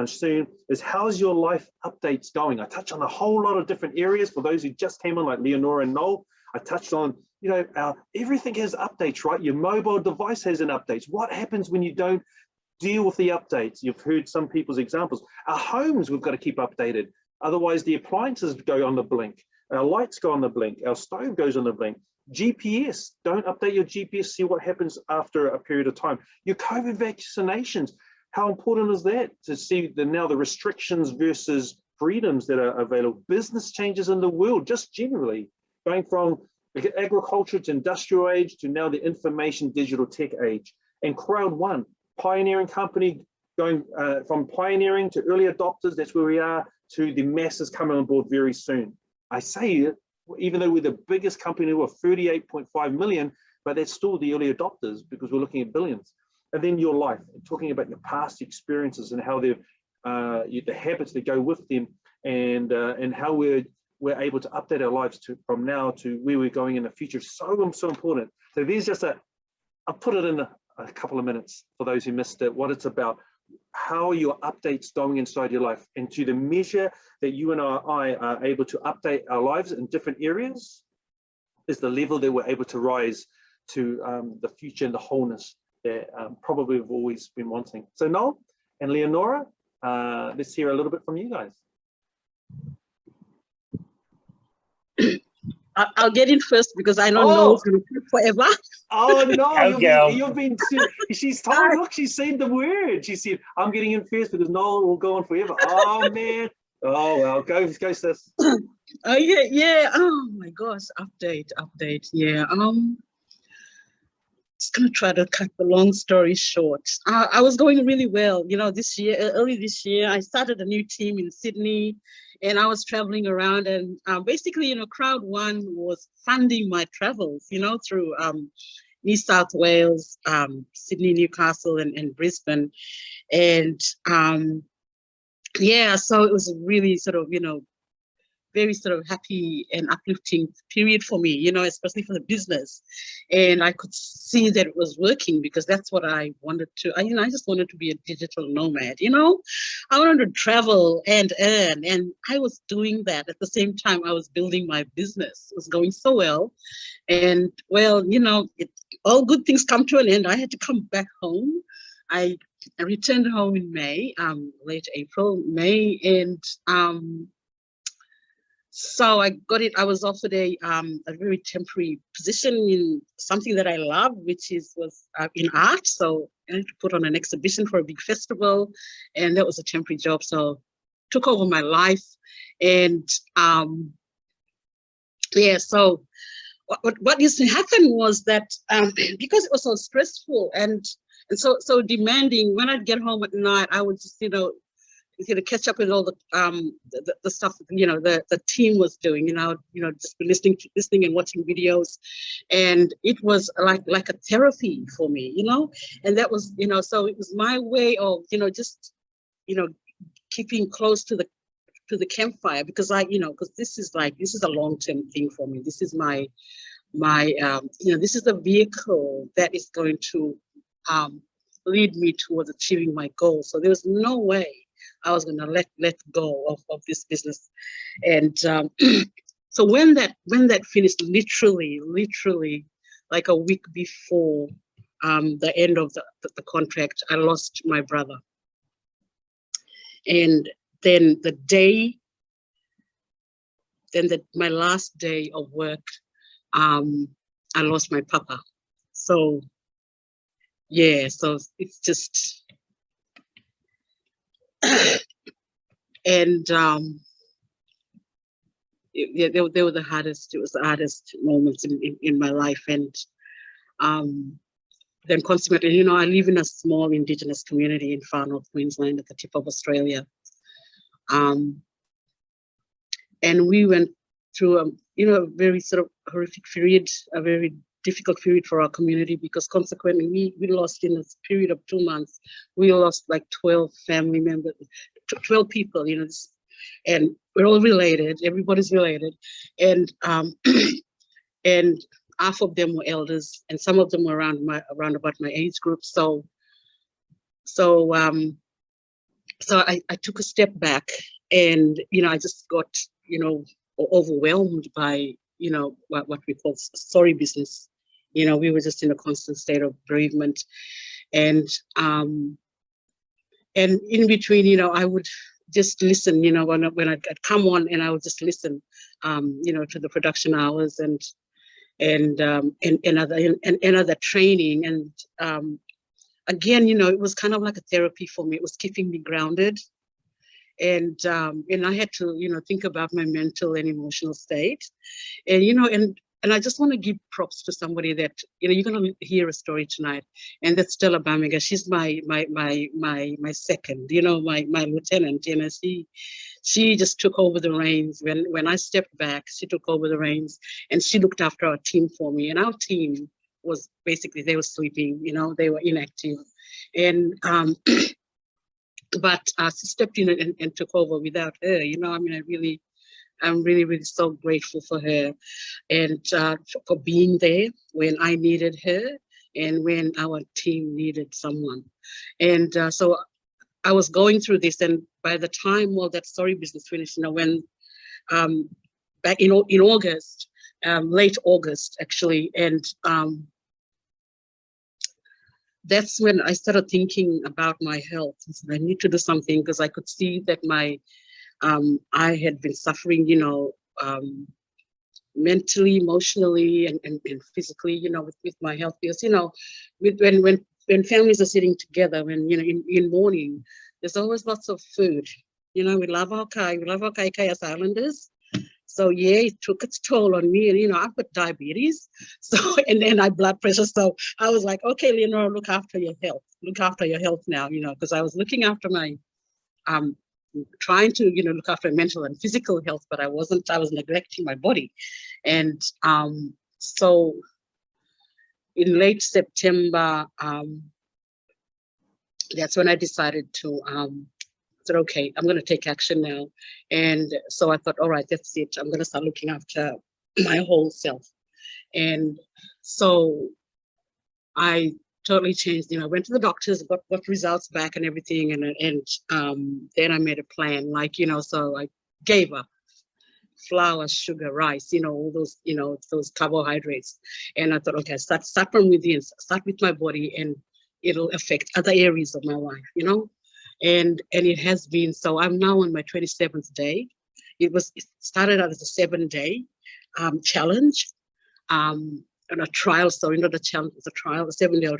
soon, is how's your life updates going? I touch on a whole lot of different areas for those who just came on, like Leonora and Noel. I touched on, you know, everything has updates, right? Your mobile device has an update. What happens when you don't deal with the updates? You've heard some people's examples. Our homes, we've got to keep updated. Otherwise, the appliances go on the blink. Our lights go on the blink. Our stove goes on the blink. GPS, don't update your GPS, see what happens after a period of time. Your COVID vaccinations, how important is that to see now the restrictions versus freedoms that are available? Business changes in the world, just generally, going from agriculture to industrial age to now the information digital tech age. And Crowd One, pioneering company, going from pioneering to early adopters, that's where we are, to the masses coming on board very soon. I say it, even though we're the biggest company, we're 38.5 million, but that's still the early adopters because we're looking at billions. And then your life, talking about your past experiences and how they've, the habits that go with them, and how we're able to update our lives from now to where we're going in the future. So important. So there's just I'll put it in a couple of minutes for those who missed it, what it's about, how your updates going inside your life, and to the measure that you and I are able to update our lives in different areas is the level that we're able to rise to the future and the wholeness that probably we've always been wanting. So Noel and Leonora, let's hear a little bit from you guys. I'll get in first because I don't know it's going to take forever. Oh no, you've been she's told, look, she said the word. She said, I'm getting in first because Noel will go on forever. Oh man. Oh well, go sis. Oh yeah. Oh my gosh, update. Yeah. Just gonna try to cut the long story short. I was going really well. You know, early this year, I started a new team in Sydney, and I was traveling around, and basically, you know, Crowd One was funding my travels, you know, through New South Wales, Sydney, Newcastle, and Brisbane, and yeah, so it was really sort of, you know, very sort of happy and uplifting period for me, you know, especially for the business. And I could see that it was working because that's what I wanted to, I just wanted to be a digital nomad, you know. I wanted to travel and earn, and I was doing that. At the same time, I was building my business. It was going so well. And well, you know, all good things come to an end. I had to come back home. I returned home in May, late April, May, and so I got it. I was offered a very temporary position in something that I love, which was in art. So I had to put on an exhibition for a big festival, and that was a temporary job. So took over my life, and yeah. So what used to happen was that because it was so stressful and so demanding, when I'd get home at night, I would just, you know, catch up with all the stuff, you know, the team was doing, you know, just listening and watching videos, and it was like a therapy for me, you know, and that was, you know, so it was my way of, you know, just, you know, keeping close to the campfire, because because this is a long-term thing for me. This is my you know, this is the vehicle that is going to lead me towards achieving my goals. So there was no way I was going to let go of this business. And so when that finished, literally like a week before the end of the contract, I lost my brother. And then my last day of work, I lost my papa. So yeah, so it's just and they were the hardest. It was the hardest moments in my life, and then consequently, you know, I live in a small Indigenous community in far north Queensland at the tip of Australia, and we went through a very sort of horrific period, a very difficult period for our community, because consequently we lost, in a period of 2 months, we lost like 12 family members, 12 people, you know, and we're all related, everybody's related, and and half of them were elders, and some of them were around about my age group. So So I took a step back, and I just got overwhelmed by what we call sorry business. We were just in a constant state of bereavement, and in between, I would just listen, when I'd come on, and I would just listen, to the production hours and other training, and again, it was kind of like a therapy for me. It was keeping me grounded, and I had to think about my mental and emotional state, and and I just want to give props to somebody that you're going to hear a story tonight, and that's Stella Bamiga. She's my second, my lieutenant. She just took over the reins when I stepped back. She took over the reins, and she looked after our team for me. And our team was basically, they were sleeping, they were inactive, and but she stepped in and took over without her. I'm really, really so grateful for her, and for being there when I needed her and when our team needed someone. And so I was going through this, and by the time that sorry business finished, when back in August, late August actually, and that's when I started thinking about my health. I need to do something, because I could see that I had been suffering, mentally, emotionally, and physically, with my health. Because, when families are sitting together, when, in morning, there's always lots of food. We love our kai as Islanders. So yeah, it took its toll on me, and I've got diabetes, so and then I blood pressure. So I was like, okay, Leonora, look after your health now, because I was looking after my trying to look after mental and physical health, but I was neglecting my body. And so in late September, that's when I decided to said, okay, I'm going to take action now. And so I thought, all right, that's it. I'm going to start looking after my whole self. And so I totally changed. I went to the doctors, got results back and everything. And then I made a plan, so I gave up flour, sugar, rice, all those, those carbohydrates. And I thought, okay, start from within, start with my body, and it'll affect other areas of my life, and it has been. So I'm now on my 27th day. It started out as a 7-day challenge, and a trial. So not a challenge, it's a trial, a 7-day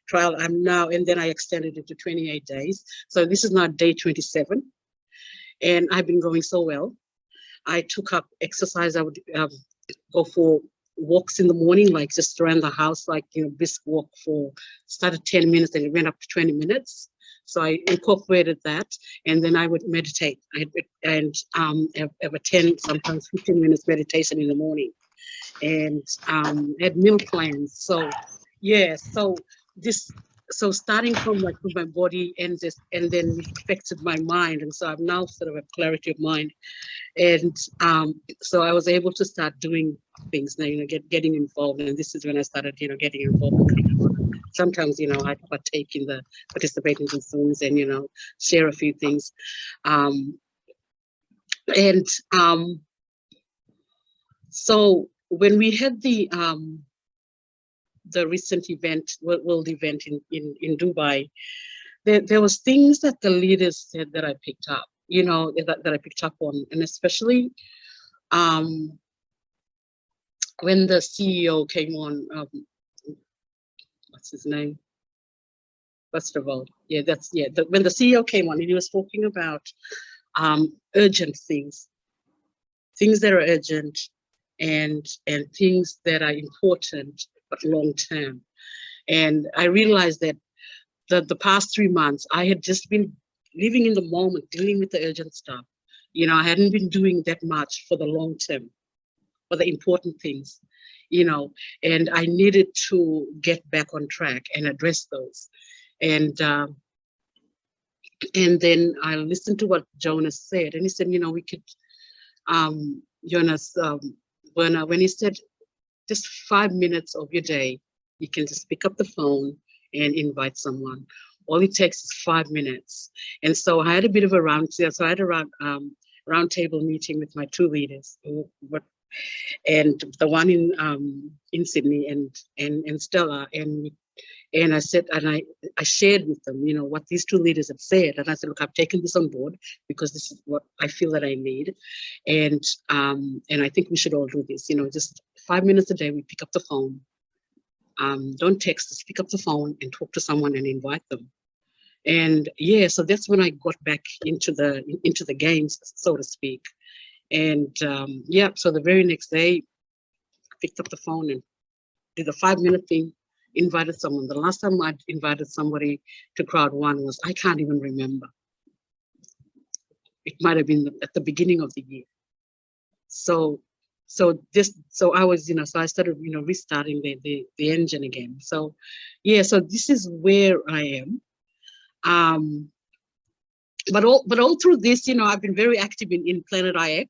trial. I'm now, and then I extended it to 28 days. So this is now day 27, and I've been going so well. I took up exercise. I would go for walks in the morning, like just around the house, like brisk walk started 10 minutes, and it went up to 20 minutes. So I incorporated that, and then I would meditate. And have a 10, sometimes 15 minutes meditation in the morning, and had meal plans. So yeah, so starting from with my body, and then it affected my mind, and so I'm now sort of a clarity of mind, and so I was able to start doing things now, getting involved, and this is when I started, getting involved. Sometimes, I participate in the Zooms and, share a few things. So when we had the recent event, world event in Dubai, there was things that the leaders said that I picked up, that I picked up on, and especially when the CEO came on, what's his name? First of all, when the CEO came on, and he was talking about urgent things that are urgent, and things that are important but long term. And I realized that the past 3 months, I had just been living in the moment, dealing with the urgent stuff. I hadn't been doing that much for the long term, for the important things, and I needed to get back on track and address those. And then I listened to what Jonas said, and he said, we could, Jonas, when he said, just 5 minutes of your day, you can just pick up the phone and invite someone, all it takes is 5 minutes. And so I had a bit of a so I had a round table meeting with my two leaders, and the one in Sydney and Stella, and I said, and I shared with them, you know, what these two leaders have said. And I said, look, I've taken this on board because this is what I feel that I need. And I think we should all do this, you know, just 5 minutes a day, we pick up the phone. Don't text us, pick up the phone and talk to someone and invite them. And yeah, so that's when I got back into the games, so to speak. And yeah, so the very next day, I picked up the phone and did the 5 minute thing, invited someone. The last time I invited somebody to Crowd One was, I can't even remember. It might have been at the beginning of the year. So I was, you know, so I started, you know, restarting the engine again. So yeah, so this is where I am. But all through this, you know, I've been very active in Planet IX.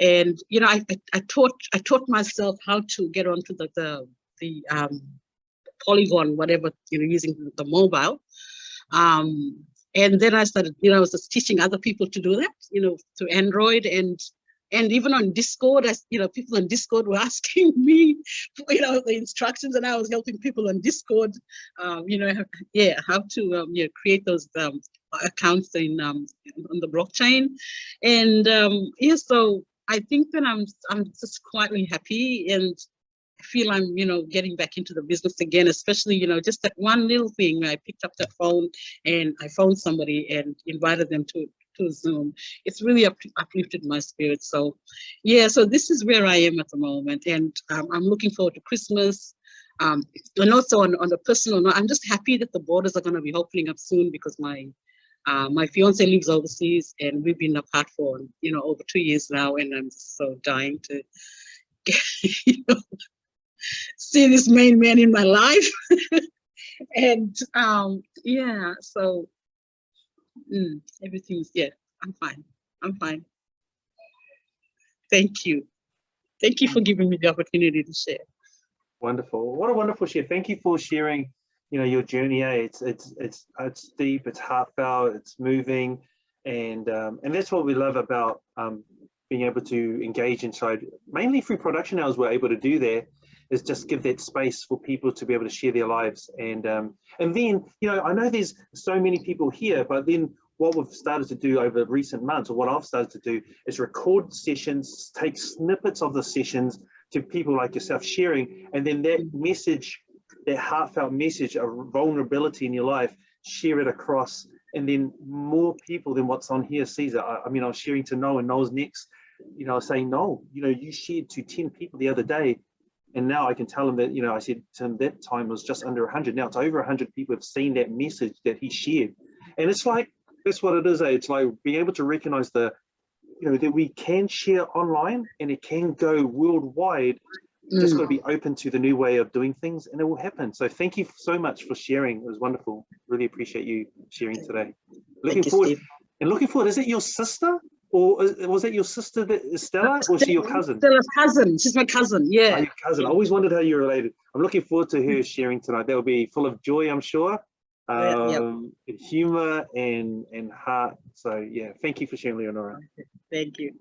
And you know, I taught myself how to get onto the Polygon, whatever, you know, using the mobile. And then I started, you know, I was just teaching other people to do that, you know, to Android and even on Discord, you know, people on Discord were asking me, you know, the instructions, and I was helping people on Discord, you know, yeah, how to you know, create those accounts on the blockchain, and yeah, so I think that I'm just quietly happy, and I feel I'm, you know, getting back into the business again, especially, you know, just that one little thing. I picked up that phone and I phoned somebody and invited them to Zoom. It's really uplifted my spirit. So yeah, so this is where I am at the moment, and I'm looking forward to Christmas. And also on a personal note, I'm just happy that the borders are going to be opening up soon, because my fiance lives overseas and we've been apart for, you know, over 2 years now, and I'm just so dying to get, you know, see this main man in my life. And yeah, so everything's, yeah, I'm fine. Thank you for giving me the opportunity to share. Wonderful. What a wonderful share. Thank you for sharing, you know, your journey. It's deep, it's heartfelt, it's moving, and that's what we love about being able to engage inside, mainly through production hours. We're able to do there is just give that space for people to be able to share their lives. And then, you know, I know there's so many people here, but then what we've started to do over recent months, or what I've started to do, is record sessions, take snippets of the sessions to people like yourself sharing, and then that message, that heartfelt message of vulnerability in your life, share it across, and then more people than what's on here sees it. I mean, I was sharing to Noel, and Noel's next, you know, I was saying, Noel, you know, you shared to 10 people the other day, and now I can tell him that, you know, I said to him that time was just under 100. Now it's over 100 people have seen that message that he shared. And it's like, that's what it is. It's like being able to recognize the, you know, that we can share online and it can go worldwide. Just got to be open to the new way of doing things, and it will happen. So thank you so much for sharing. It was wonderful. Really appreciate you sharing today. Looking forward. Is it your sister? Or was it your sister, Stella, or is she your cousin? Stella's cousin. She's my cousin, yeah. Oh, your cousin. I always wondered how you're related. I'm looking forward to her sharing tonight. That will be full of joy, I'm sure. Humor and heart. So yeah, thank you for sharing, Leonora. Thank you.